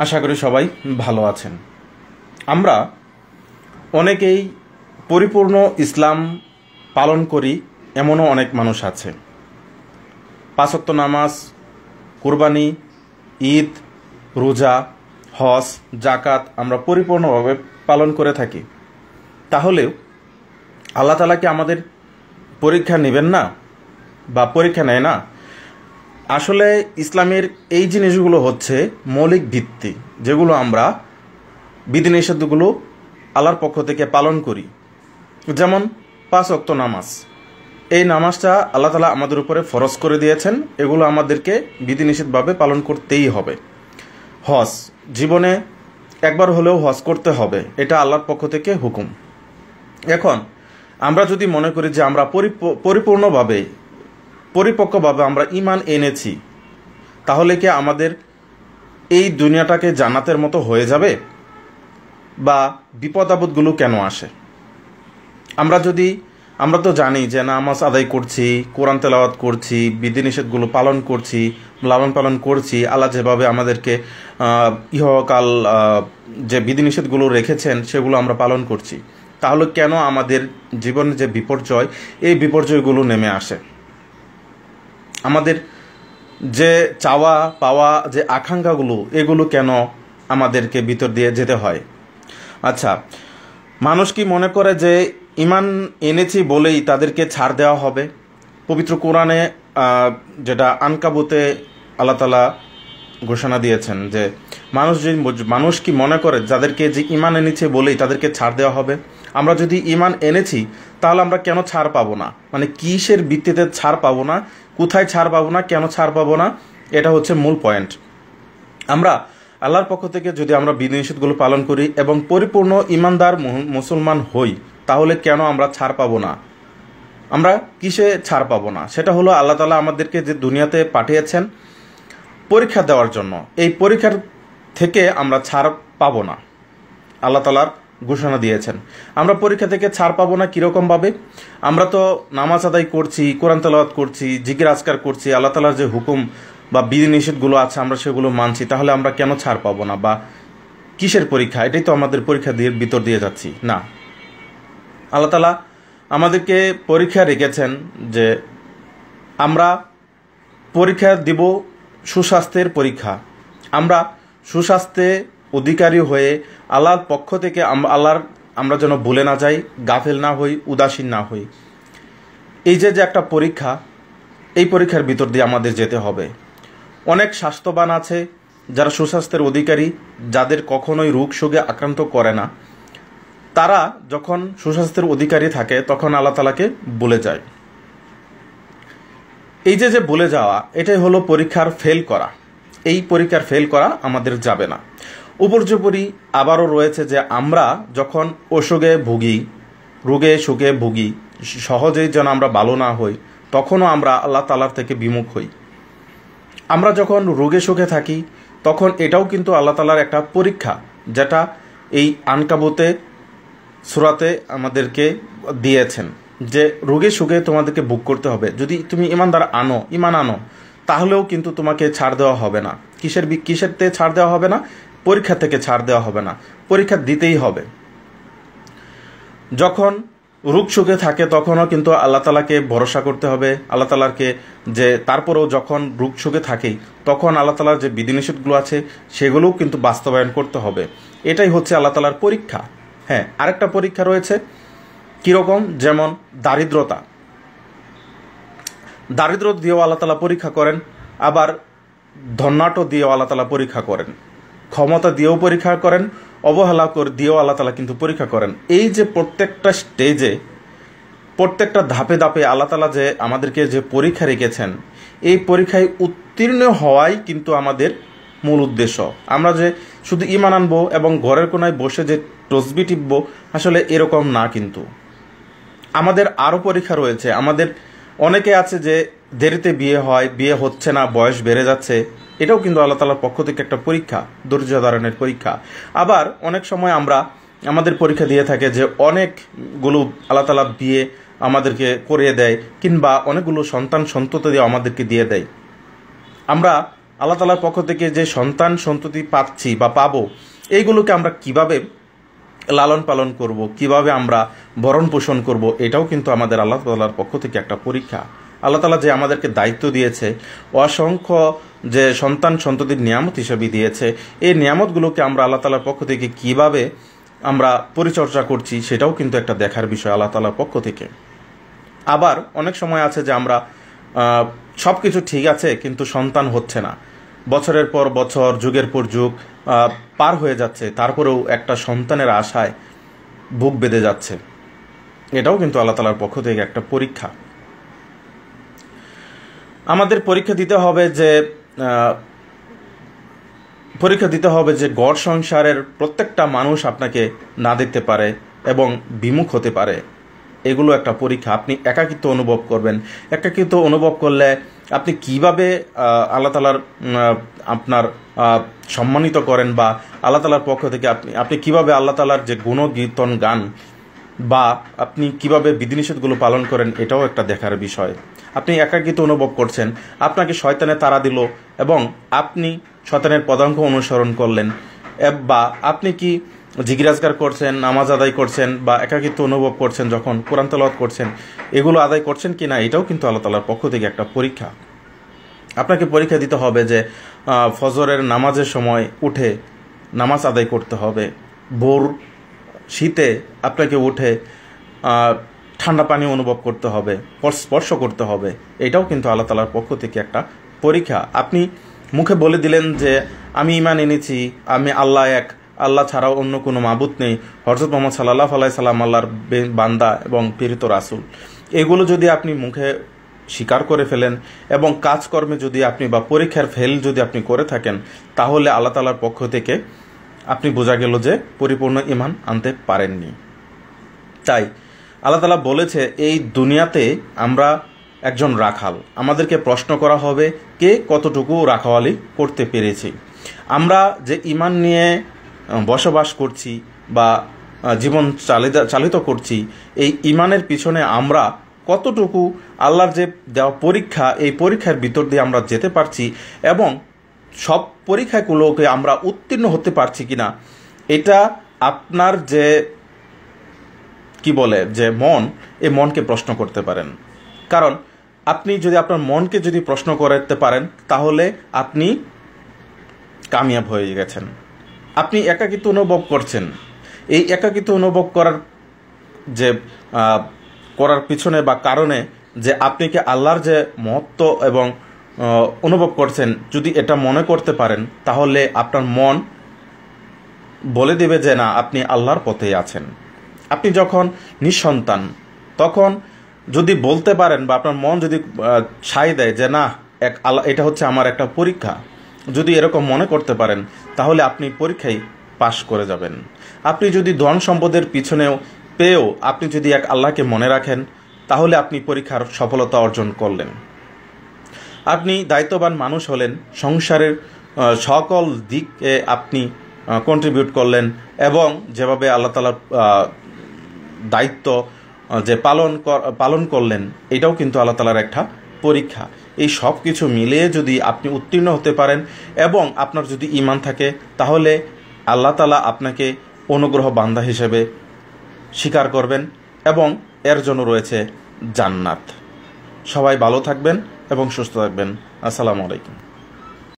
আশা করি সবাই ভালো আছেন। আমরা অনেকেই পরিপূর্ণ ইসলাম পালন করি, এমনও অনেক মানুষ আছে। 5 ওয়াক্ত নামাজ, কুরবানি, ঈদ, রোজা, হজ, জাকাত আমরা পরিপূর্ণভাবে পালন করে থাকি। তাহলেও আল্লাহ তাআলা কি আমাদের পরীক্ষা নেবেন না বা পরীক্ষা নেয় না? আসলে ইসলামের এই জিনিসগুলো হচ্ছে মৌলিক ভিত্তি, যেগুলো আমরা বিধিনিষেধগুলো আল্লাহর পক্ষ থেকে পালন করি। যেমন 5 ওয়াক্ত নামাজ, এই নামাজটা আল্লাহ তাআলা আমাদের উপরে ফরজ করে দিয়েছেন, এগুলো আমাদেরকে বিধিনিষেধভাবে পালন করতেই হবে। হজ, জীবনে একবার হলেও হজ করতে হবে, এটা আল্লাহর পক্ষ থেকে হুকুম। এখন আমরা যদি মনে করি যে আমরা পরিপক্কভাবে আমরা ঈমান এনেছি, তাহলে কি আমাদের এই দুনিয়াটাকে জান্নাতের মতো হয়ে যাবে? বা বিপদ আপদগুলো কেন আসে? আমরা তো জানি যে নামাজ আদায় করছি, কোরআন তেলাওয়াত করছি, বিধিনিষেধগুলো পালন করছি, লালন পালন করছি, আল্লাহ যেভাবে আমাদেরকে ইহকাল যে বিধিনিষেধগুলো রেখেছেন সেগুলো আমরা পালন করছি। তাহলে কেন আমাদের জীবনে যে বিপর্যয়, এই বিপর্যয়গুলো নেমে আসে? আমাদের যে চাওয়া পাওয়া যে আকাঙ্ক্ষাগুলো, এগুলো কেন আমাদেরকে ভিতর দিয়ে যেতে হয়? আচ্ছা, মানুষ কি মনে করে যে ঈমান এনেছি বলেই তাদেরকে ছাড় দেওয়া হবে? পবিত্র কোরআনে যেটা আনকাবুতে আল্লাহ তাআলা ঘোষণা দিয়েছেন যে মানুষ কি মনে করে যাদেরকে যে ঈমান এনেছে বলেই তাদেরকে ছাড় দেওয়া হবে? আমরা যদি ঈমান এনেছি তাহলে আমরা কেন ছাড় পাবো না? মানে কিসের ভিত্তিতে ছাড় পাবো না, কোথায় ছাড় পাবো না, কেন ছাড় পাবো না, এটা হচ্ছে মূল পয়েন্ট। আমরা আল্লাহর পক্ষ থেকে যদি আমরা বিধিনিষেধগুলো পালন করি এবং পরিপূর্ণ ঈমানদার মুসলমান হই, তাহলে কেন আমরা ছাড় পাবো না? আমরা কিসে ছাড় পাবো না? সেটা হলো আল্লাহ তাআলা আমাদেরকে যে দুনিয়াতে পাঠিয়েছেন পরীক্ষা দেওয়ার জন্য, এই পরীক্ষার থেকে আমরা ছাড় পাবো না। আল্লাহ তাআলার ঘোষণা দিয়েছেন আমরা পরীক্ষা থেকে ছাড় পাবো না। কিরকমভাবে? আমরা তো নামাজ আদায় করছি, কোরআন তেলাওয়াত করছি, জিকির আজকার করছি, আল্লাহ তাআলার যে হুকুম বা বিধিনিষেধগুলো আছে আমরা সেগুলো মানছি, তাহলে আমরা কেন ছাড় পাবো না? বা কিসের পরীক্ষা? এটাই তো আমাদের পরীক্ষা দিয়ে ভিতর দিয়ে যাচ্ছি না। আল্লাহ তাআলা আমাদেরকে পরীক্ষা রেখেছেন যে আমরা পরীক্ষা দিব, সুস্বাস্থ্যের পরীক্ষা। আমরা সুস্বাস্থ্যে অধিকারী হয়ে আল্লাহর পক্ষ থেকে আমরা যেন ভুলে না যাই, গাফেল না হই, উদাসীন না হই। এই যে একটা পরীক্ষা, এই পরীক্ষার ভিতর দিয়ে আমাদের যেতে হবে। অনেক স্বাস্থ্যবান আছে যারা সুস্বাস্থ্যের অধিকারী, যাদের কখনোই রোগ শোকে আক্রান্ত করে না, তারা যখন সুস্বাস্থ্যের অধিকারী থাকে তখন আল্লাহ তাআলাকে ভুলে যায়। এই যে ভুলে যাওয়া, এটাই হলো পরীক্ষার ফেল করা। এই পরীক্ষার ফেল করা আমাদের যাবে না। উপর্যুপরি আবারও রয়েছে যে আমরা যখন অসুখে ভুগি, রোগে সুখে ভুগি, সহজেই যেন আমরা ভালো না হই, তখনও আমরা আল্লাহ তাআলার থেকে বিমুখ হই। আমরা যখন রোগে সুখে থাকি তখন এটাও কিন্তু আল্লাহ তাআলার একটা পরীক্ষা, যেটা এই আনকাবুতে সূরাতে আমাদেরকে দিয়েছেন যে রোগে সুখে তোমাদেরকে ভোগ করতে হবে। যদি তুমি ঈমান আনো, তাহলেও কিন্তু তোমাকে ছাড় দেওয়া হবে না। কিসের থেকে ছাড় দেওয়া হবে না? পরীক্ষা থেকে ছাড় দেওয়া হবে না, পরীক্ষা দিতেই হবে। যখন রোগ সুখে থাকে তখনও কিন্তু আল্লাহ তাআলাকে ভরসা করতে হবে, আল্লাহ তাআলাকে যে তারপরেও যখন রোগ সুখে থাকি তখন আল্লাহ তাআলার যে বিধিনিষেধগুলো আছে সেগুলোও কিন্তু বাস্তবায়ন করতে হবে। এটাই হচ্ছে আল্লাহ তাআলার পরীক্ষা। হ্যাঁ, আরেকটা পরীক্ষা রয়েছে। কিরকম? যেমন দারিদ্রতা দিয়েও আল্লাহ তাআলা পরীক্ষা করেন, আবার ধন্যাঢ্য দিয়েও আল্লাহ তাআলা পরীক্ষা করেন, ক্ষমতা দিয়েও পরীক্ষা করেন, অবহেলা দিয়েও আল্লাহ তাআলা কিন্তু পরীক্ষা করেন। এই যে প্রত্যেকটা স্টেজে, প্রত্যেকটা ধাপে ধাপে আল্লাহ তাআলা যে আমাদেরকে যে পরীক্ষা রেখেছেন, এই পরীক্ষায় উত্তীর্ণ হওয়াই কিন্তু আমাদের মূল উদ্দেশ্য। আমরা যে শুধু ঈমান আনবো এবং ঘরের কোনায় বসে যে তসবিহ টিপবো, আসলে এরকম না। কিন্তু আমাদের আরও পরীক্ষা রয়েছে। আমাদের অনেকে আছে যে দেরিতে বিয়ে হয়, বিয়ে হচ্ছে না, বয়স বেড়ে যাচ্ছে, এটাও কিন্তু আল্লাহ তাআলার পক্ষ থেকে একটা পরীক্ষা, ধৈর্য ধারণের পরীক্ষা। আবার অনেক সময় আমাদের পরীক্ষা দিয়ে থাকে যে অনেকগুলো আল্লাহ তাআলা বিয়ে আমাদেরকে করিয়ে দেয়, কিংবা অনেকগুলো সন্তান সন্ততি দিয়ে আমাদেরকে দিয়ে দেয়। আমরা আল্লাহ তাআলার পক্ষ থেকে যে সন্তান সন্ততি পাচ্ছি বা পাবো, এইগুলোকে আমরা কিভাবে লালন পালন করব, কিভাবে আমরা ভরণ পোষণ করব, এটাও কিন্তু আমাদের আল্লাহ তাআলার পক্ষ থেকে একটা পরীক্ষা। আল্লাহ তাআলা যে আমাদেরকে দায়িত্ব দিয়েছে, অসংখ্য যে সন্তান সন্ততির নিয়ামত হিসেবে দিয়েছে, এই নিয়ামতগুলোকে আমরা আল্লাহ তাআলার পক্ষ থেকে কিভাবে আমরা পরিচর্যা করছি, সেটাও কিন্তু একটা দেখার বিষয় আল্লাহ তাআলার পক্ষ থেকে। আবার অনেক সময় আছে যে আমরা সব কিছু ঠিক আছে কিন্তু সন্তান হচ্ছে না, বছরের পর বছর, যুগের পর যুগ পার হয়ে যাচ্ছে, তারপরেও একটা সন্তানের আশায় বুক বেঁধে যাচ্ছে। এটাও কিন্তু আল্লাহ তাআলার পক্ষ থেকে একটা পরীক্ষা। আমাদের পরীক্ষা দিতে হবে যে গড় সংসারের প্রত্যেকটা মানুষ আপনাকে না দেখতে পারে এবং বিমুখ হতে পারে। এগুলো একটা পরীক্ষা। আপনি একাকিত্ব অনুভব করবেন। একাকিত্ব অনুভব করলে আপনি কিভাবে আল্লাহ তাআলার আপনার সম্মানিত করেন, বা আল্লাহ তাআলার পক্ষ থেকে আপনি কিভাবে আল্লাহ তাআলার যে গুণকীর্তন গান বা আপনি কিভাবে বিধিনিষেধগুলো পালন করেন, এটাও একটা দেখার বিষয়। আপনি একাকিত্ব অনুভব করছেন, আপনাকে শয়তানে তাড়া দিল এবং আপনি শয়তানের পদাঙ্ক অনুসরণ করলেন, বা আপনি কি জিকিরাজগার করছেন, নামাজ আদায় করছেন, বা একাকিত্ব অনুভব করছেন যখন কোরআন তেলাওয়াত করছেন, এগুলো আদায় করছেন কি না, এটাও কিন্তু আল্লাহ তাআলার পক্ষ থেকে একটা পরীক্ষা। আপনাকে পরীক্ষা দিতে হবে যে ফজরের নামাজের সময় উঠে নামাজ আদায় করতে হবে। ভোর শীতে আপনাকে উঠে ঠান্ডা পানি অনুভব করতে হবে, স্পর্শ করতে হবে। এটাও কিন্তু আল্লাহ তাআলার পক্ষ থেকে একটা পরীক্ষা। আপনি মুখে বলে দিলেন যে আমি ঈমান এনেছি, আমি আল্লাহ এক, আল্লাহ ছাড়াও অন্য কোনো মাবুদ নেই, হযরত মুহাম্মদ সাল্লাল্লাহু আলাইহি সাল্লাম আল্লাহর বান্দা এবং প্রেরিত রাসূল, এগুলো যদি আপনি মুখে স্বীকার করে ফেলেন এবং কাজকর্মে যদি আপনি বা পরীক্ষার ফেল যদি আপনি করে থাকেন, তাহলে আল্লাহ তাআলার পক্ষ থেকে আপনি বোঝা গেল যে পরিপূর্ণ ঈমান আনতে পারেননি। তাই আল্লাহ তাআলা বলেছে, এই দুনিয়াতে আমরা একজন রাখাল, আমাদেরকে প্রশ্ন করা হবে কে কতটুকু রাখাওয়ালি করতে পেরেছি। আমরা যে ঈমান নিয়ে বসবাস করছি বা জীবন চালিত করছি, এই ঈমানের পিছনে আমরা কতটুকু আল্লাহর যে দেওয়া পরীক্ষা, এই পরীক্ষার ভিতর দিয়ে আমরা যেতে পারছি এবং সব পরীক্ষাগুলোকে আমরা উত্তীর্ণ হতে পারছি কিনা, এটা আপনার যে যে মন, এই মনকে প্রশ্ন করতে পারেন। কারণ আপনি যদি আপনার মনকে যদি প্রশ্ন করতে পারেন, তাহলে আপনি কামিয়াব হয়ে গেছেন। আপনি একাকিত্ব অনুভব করছেন, এই একাকিত্ব অনুভব করার পিছনে বা কারণে যে আপনি কি আল্লাহর যে মহত্ব এবং অনুভব করছেন, যদি এটা মনে করতে পারেন, তাহলে আপনার মন বলে দেবে যে না, আপনি আল্লাহর পথেই আছেন। আপনি যখন নিঃসন্তান, তখন যদি বলতে পারেন বা আপনার মন যদি সায় দেয় যে না, আল্লাহ এটা হচ্ছে আমার একটা পরীক্ষা, যদি এরকম মনে করতে পারেন, তাহলে আপনি পরীক্ষায় পাশ করে যাবেন। আপনি যদি ধন সম্পদের পিছনেও পেয়েও আপনি যদি এক আল্লাহকে মনে রাখেন, তাহলে আপনি পরীক্ষার সফলতা অর্জন করলেন। আপনি দায়িত্ববান মানুষ হলেন, সংসারের সকল দিকে আপনি কন্ট্রিবিউট করলেন এবং যেভাবে আল্লাহ তাআলার দায়িত্ব যে পালন করলেন, এটাও কিন্তু আল্লাহ তাআলার একটা পরীক্ষা। এই সব কিছু মিলিয়ে যদি আপনি উত্তীর্ণ হতে পারেন এবং আপনার যদি ঈমান থাকে, তাহলে আল্লাহ তাআলা আপনাকে অনুগ্রহ বান্দা হিসেবে স্বীকার করবেন এবং এর জন্য রয়েছে জান্নাত। সবাই ভালো থাকবেন এবং সুস্থ থাকবেন। আসসালামু আলাইকুম।